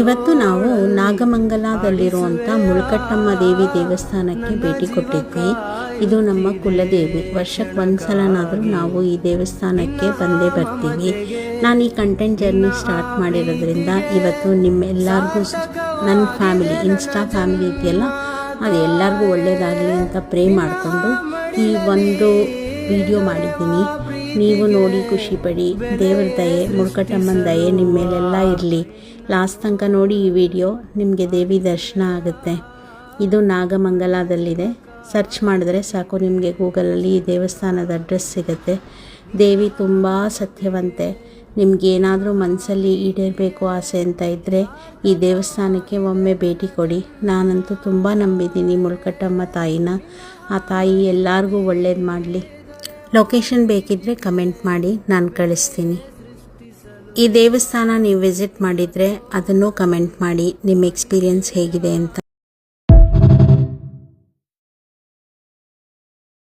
ಇವತ್ತು ನಾವು ನಾಗಮಂಗಲದಲ್ಲಿರುವಂಥ ಮುಳ್ಕಟ್ಟಮ್ಮ ದೇವಿ ದೇವಸ್ಥಾನಕ್ಕೆ ಭೇಟಿ ಕೊಟ್ಟಿದ್ವಿ. ಇದು ನಮ್ಮ ಕುಲದೇವಿ. ವರ್ಷಕ್ಕೆ ಒಂದ್ಸಲನಾದರೂ ನಾವು ಈ ದೇವಸ್ಥಾನಕ್ಕೆ ಬಂದೇ ಬರ್ತೀವಿ. ನಾನು ಈ ಕಂಟೆಂಟ್ ಜರ್ನಿ ಸ್ಟಾರ್ಟ್ ಮಾಡಿರೋದ್ರಿಂದ ಇವತ್ತು ನಿಮ್ಮೆಲ್ಲರಿಗೂ ನನ್ನ ಫ್ಯಾಮಿಲಿ, ಇನ್ಸ್ಟಾ ಫ್ಯಾಮಿಲಿ ಇದೆಯಲ್ಲ, ಅದು ಎಲ್ಲರಿಗೂ ಒಳ್ಳೆಯದಾಗಲಿ ಅಂತ ಪ್ರೇ ಮಾಡಿಕೊಂಡು ಈ ಒಂದು ವಿಡಿಯೋ ಮಾಡಿದ್ದೀನಿ. ನೀವು ನೋಡಿ ಖುಷಿಪಡಿ. ದೇವ್ರ ದಯೆ, ಮುಳ್ಕಟ್ಟಮ್ಮನ ದಯೆ ನಿಮ್ಮ ಮೇಲೆಲ್ಲ ಇರಲಿ. ಲಾಸ್ಟ್ ತನಕ ನೋಡಿ ಈ ವಿಡಿಯೋ, ನಿಮಗೆ ದೇವಿ ದರ್ಶನ ಆಗುತ್ತೆ. ಇದು ನಾಗಮಂಗಲದಲ್ಲಿದೆ. ಸರ್ಚ್ ಮಾಡಿದ್ರೆ ಸಾಕು, ನಿಮಗೆ ಗೂಗಲಲ್ಲಿ ಈ ದೇವಸ್ಥಾನದ ಅಡ್ರೆಸ್ ಸಿಗುತ್ತೆ. ದೇವಿ ತುಂಬ ಸತ್ಯವಂತೆ. ನಿಮಗೇನಾದರೂ ಮನಸ್ಸಲ್ಲಿ ಈಡೇರಬೇಕು ಆಸೆ ಅಂತ ಇದ್ದರೆ ಈ ದೇವಸ್ಥಾನಕ್ಕೆ ಒಮ್ಮೆ ಭೇಟಿ ಕೊಡಿ. ನಾನಂತೂ ತುಂಬ ನಂಬಿದ್ದೀನಿ ಮುಳ್ಕಟ್ಟಮ್ಮ ತಾಯಿನ. ಆ ತಾಯಿ ಎಲ್ಲರಿಗೂ ಒಳ್ಳೇದು ಮಾಡಲಿ. ಲೊಕೇಶನ್ ಬೇಕಿದ್ದರೆ ಕಮೆಂಟ್ ಮಾಡಿ, ನಾನು ಕಳಿಸ್ತೀನಿ. ಈ ದೇವಸ್ಥಾನ ನೀವು ವಿಸಿಟ್ ಮಾಡಿದರೆ ಅದನ್ನು ಕಮೆಂಟ್ ಮಾಡಿ, ನಿಮ್ಮ ಎಕ್ಸ್ಪೀರಿಯನ್ಸ್ ಹೇಗಿದೆ ಅಂತ.